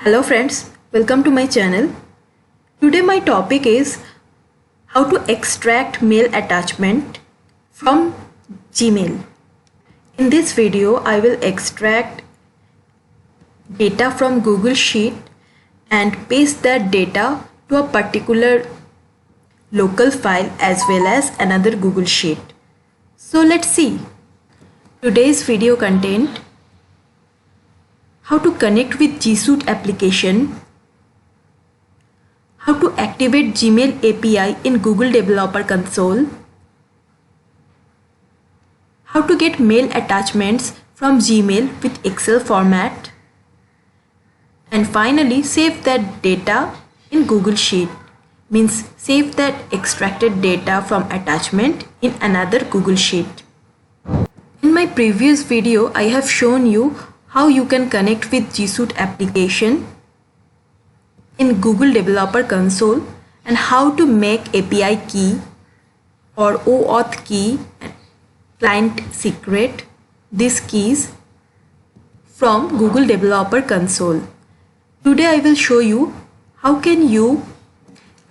Hello friends, welcome to my channel. Today my topic is how to extract mail attachment from Gmail. In this video, I will extract data from Google Sheet and paste that data to a particular local file as well as another Google Sheet. So let's see. Today's video content: how to connect with G Suite application, how to activate Gmail API in Google Developer Console, how to get mail attachments from Gmail with Excel format, and finally save that data in Google Sheet, means save that extracted data from attachment in another Google Sheet. In my previous video, I have shown you how you can connect with G Suite application in Google Developer Console and how to make API key or OAuth key and client secret, these keys, from Google Developer Console. Today I will show you how can you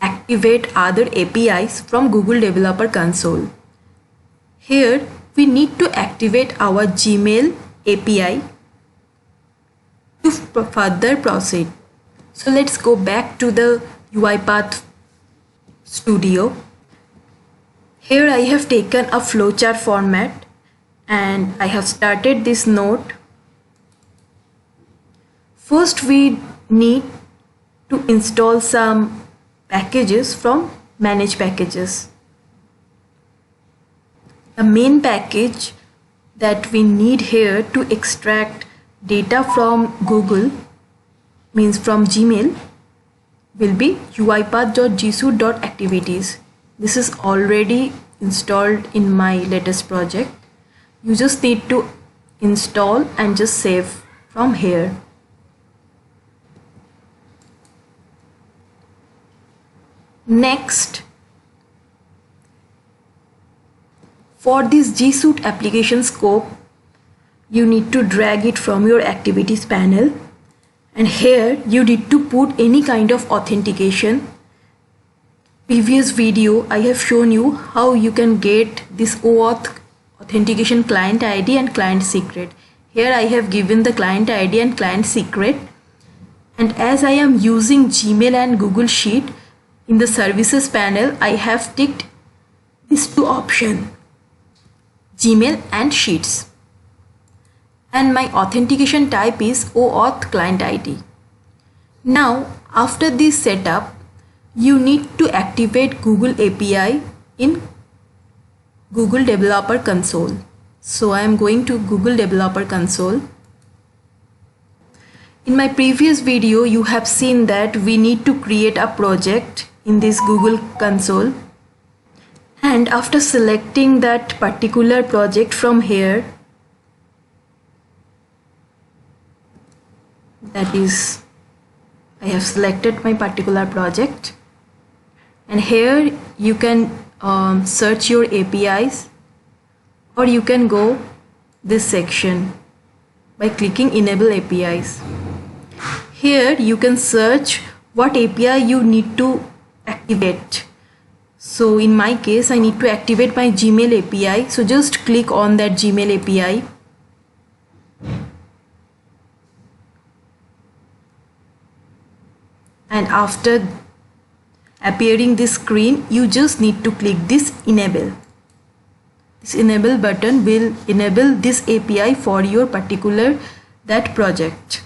activate other APIs from Google Developer Console. Here we need to activate our Gmail API to further proceed. So let's go back to the UiPath Studio. Here I have taken a flowchart format and I have started this node. First we need to install some packages from Manage Packages. The main package that we need here to extract data from Google, means from Gmail, will be uipath.gsuite.activities. This is already installed in my latest project. You just need to install and just save from here. Next, for this G Suite application scope, you need to drag it from your activities panel, and here you need to put any kind of authentication. Previous video I have shown you how you can get this OAuth authentication client ID and client secret. Here I have given the client ID and client secret, and as I am using Gmail and Google Sheet, in the services panel I have ticked these two options, Gmail and Sheets, and my authentication type is OAuth client ID. Now after this setup, you need to activate Google API in Google Developer Console. So I am going to Google Developer Console. In my previous video, you have seen that we need to create a project in this Google Console, and after selecting that particular project from here, that is, I have selected my particular project, and here you can search your APIs, or you can go this section by clicking Enable APIs. Here you can search what API you need to activate. So in my case, I need to activate my Gmail API, so just click on that Gmail API. And after appearing this screen, you just need to click this enable. This enable button will enable this API for your particular that project.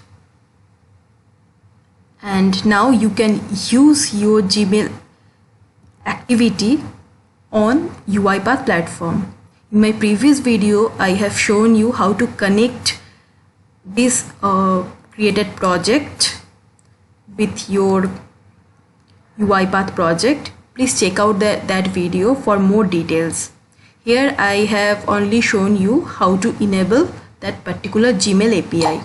And now you can use your Gmail activity on UiPath platform. In my previous video, I have shown you how to connect this created project with your UiPath project. Please check out that video for more details. Here I have only shown you how to enable that particular Gmail API.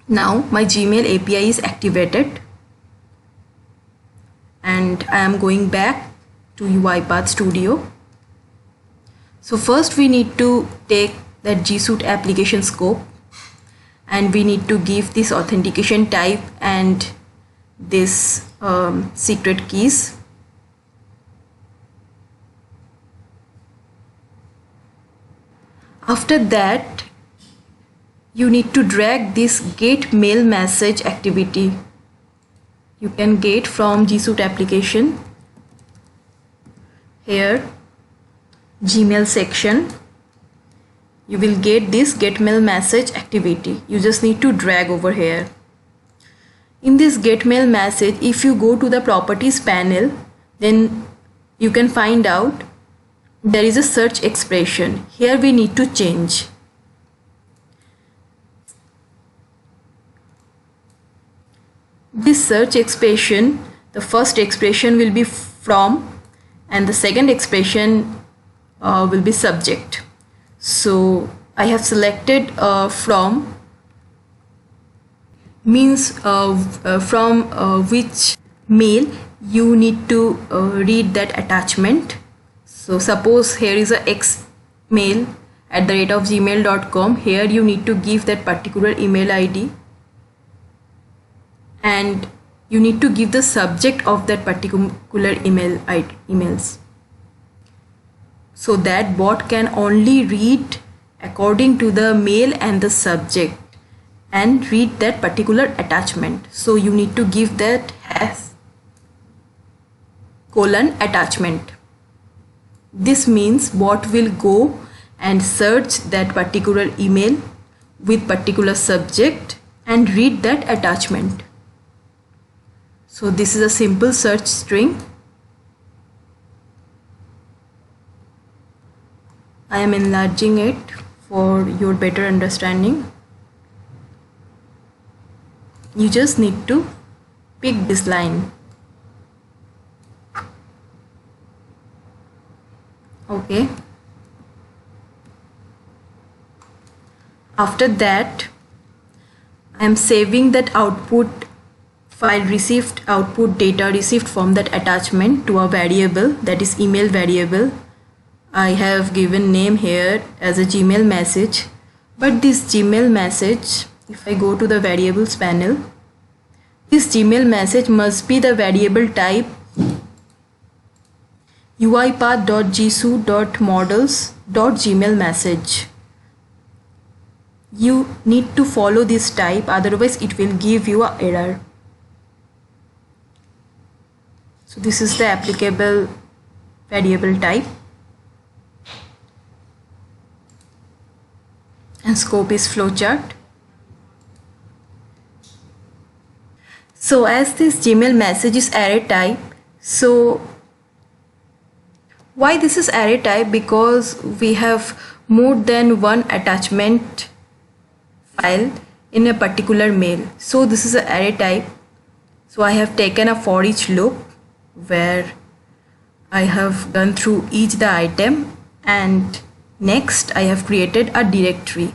Now my Gmail API is activated, and I am going back to UiPath Studio. So first we need to take that G Suite application scope. and we need to give this authentication type and this secret keys. After that, you need to drag this get mail message activity. You can get from G Suite application. Here, Gmail section, you will get this get mail message activity. You just need to drag over here. In this get mail message, if you go to the properties panel, then you can find out there is a search expression. Here we need to change. This search expression, the first expression will be from and the second expression will be subject. So I have selected from, means from which mail you need to read that attachment. So suppose here is a xmail@gmail.com. Here you need to give that particular email ID and you need to give the subject of that particular emails, so that bot can only read according to the mail and the subject and read that particular attachment. So you need to give that as :attachment. This means bot will go and search that particular email with particular subject and read that attachment. So this is a simple search string. I am enlarging it for your better understanding. You just need to pick this line. Okay. After that, I am saving that output file received, output data received from that attachment to a variable, that is email variable. I have given name here as a Gmail message, but this Gmail message, if I go to the variables panel, this Gmail message must be the variable type uipath.gsuite.models.gmail message. You need to follow this type, otherwise it will give you an error. So this is the applicable variable type and scope is flowchart. So as this Gmail message is array type, so why this is array type? Because we have more than one attachment file in a particular mail. So this is an array type. So I have taken a for each loop where I have gone through each the item, and next I have created a directory.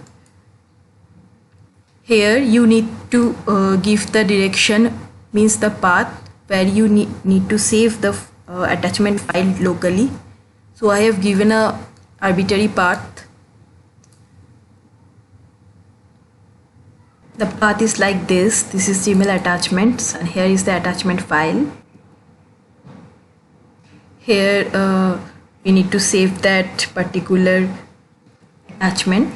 Here you need to give the direction, means the path where you need to save the attachment file locally. So I have given a arbitrary path. The path is like this. This is Gmail attachments and here is the attachment file. Here we need to save that particular attachment.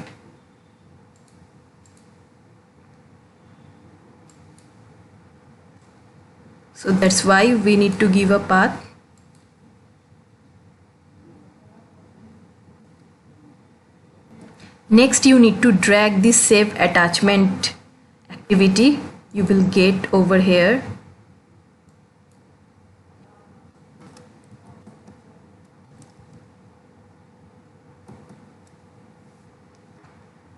So that's why we need to give a path. Next you need to drag this save attachment activity. You will get over here.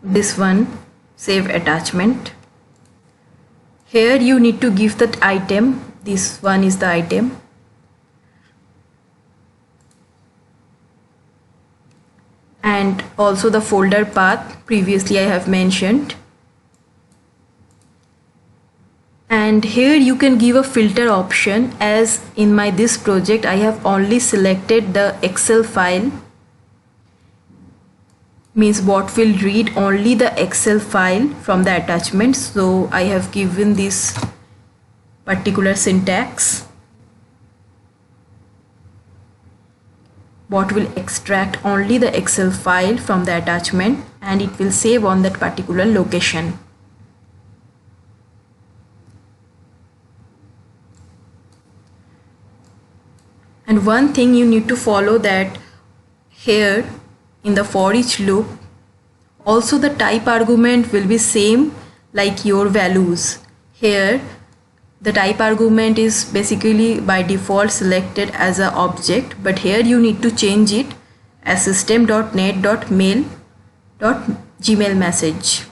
This one, save attachment. Here you need to give that item. This one is the item. And also the folder path previously I have mentioned. And here you can give a filter option, as in this project I have only selected the Excel file, means bot will read only the Excel file from the attachment. So I have given this particular syntax. Bot will extract only the Excel file from the attachment and it will save on that particular location. And one thing you need to follow, that here in the for each loop also the type argument will be same like your values. Here the type argument is basically by default selected as an object, but here you need to change it as system.net.mail.gmail message.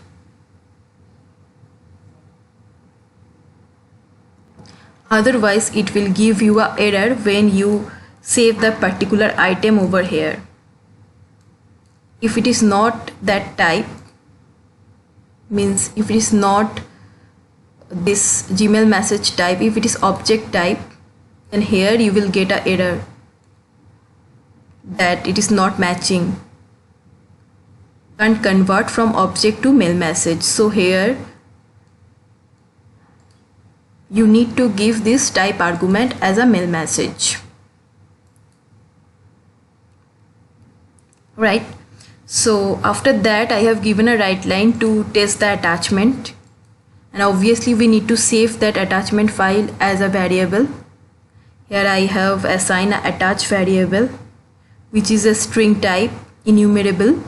Otherwise it will give you an error when you save the particular item over here. If it is not that type, means if it is not this Gmail message type, if it is object type, then here you will get an error that it is not matching, can't convert from object to mail message. So here you need to give this type argument as a mail message, right? So after that I have given a write line to test the attachment, and obviously we need to save that attachment file as a variable. Here I have assigned an attach variable which is a string type, enumerable.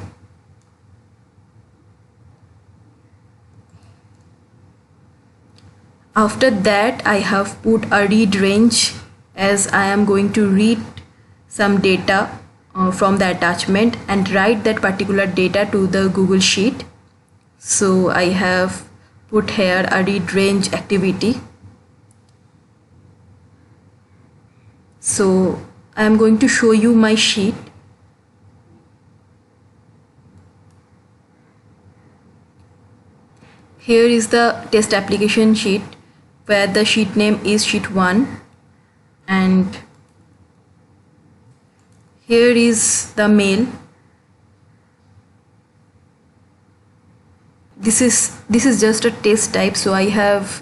After that I have put a read range, as I am going to read some data from the attachment and write that particular data to the Google Sheet. So I have put here a read range activity. So I am going to show you my sheet. Here is the test application sheet where the sheet name is sheet 1, and here is the mail. This is just a test type, so I have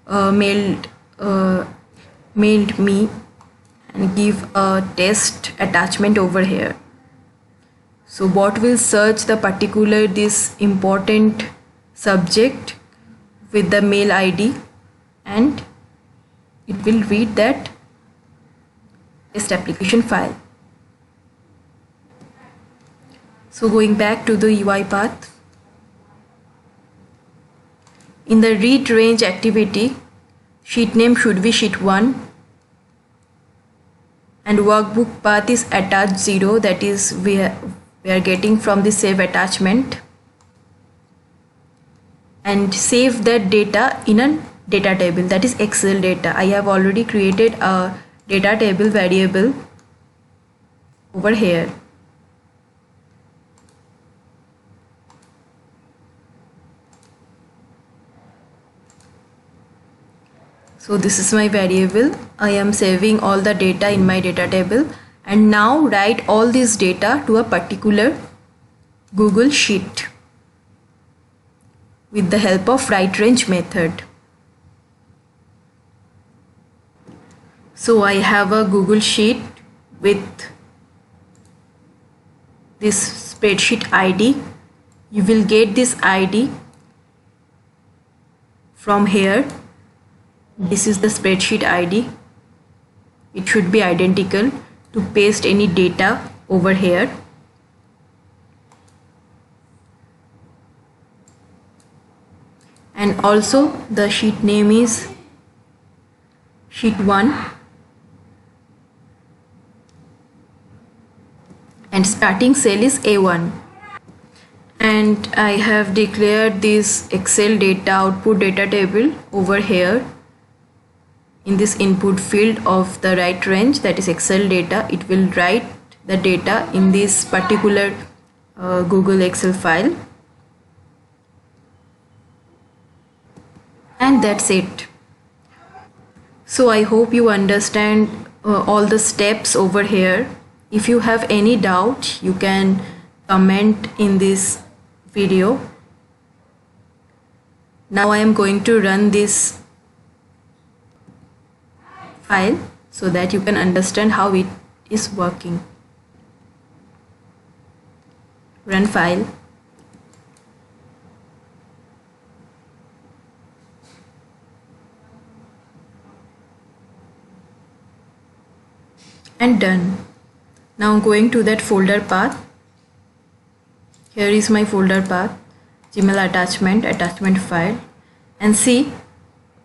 mailed me and give a test attachment over here. So bot will search the particular this important subject with the mail ID and it will read that test application file. So going back to the UI path, in the read range activity, sheet name should be sheet 1 and workbook path is attach 0, that is we are getting from the save attachment, and save that data in a data table, that is Excel data. I have already created a data table variable over here. So this is my variable. I am saving all the data in my data table, and now write all this data to a particular Google Sheet with the help of write range method. So I have a Google Sheet with this spreadsheet ID. You will get this ID from here. This is the spreadsheet ID. It should be identical to paste any data over here. And also the sheet name is sheet 1 and starting cell is A1. And I have declared this Excel data output data table over here in this input field of the write range, that is Excel data. It will write the data in this particular Google Excel file, and that's it. So I hope you understand all the steps over here. If you have any doubt, you can comment in this video. Now I am going to run this file so that you can understand how it is working. Run file. And done. Now going to that folder path. Here is my folder path, Gmail attachment file, and see,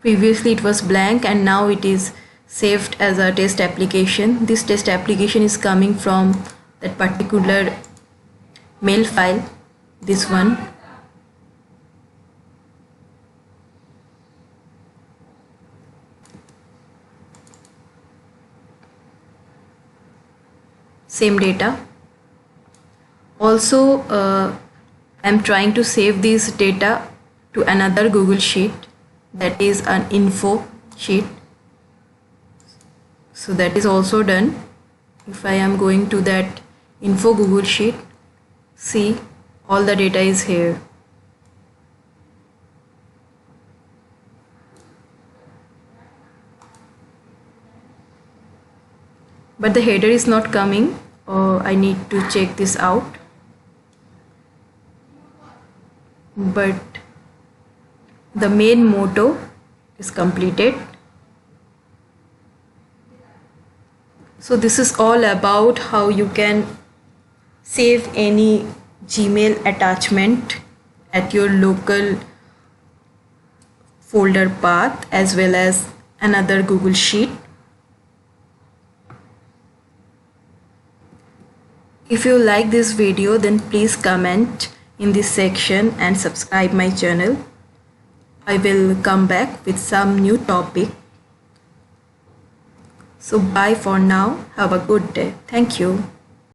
previously it was blank and now it is saved as a test application. This test application is coming from that particular mail file, this one. Same data. Also, I'm trying to save this data to another Google Sheet, that is an info sheet. So that is also done. If I am going to that info Google Sheet, see, all the data is here. But the header is not coming. I need to check this out. But the main motto is completed. So this is all about how you can save any Gmail attachment at your local folder path as well as another Google Sheet. If you like this video, then please comment in this section and subscribe my channel. I will come back with some new topic. So bye for now. Have a good day. Thank you.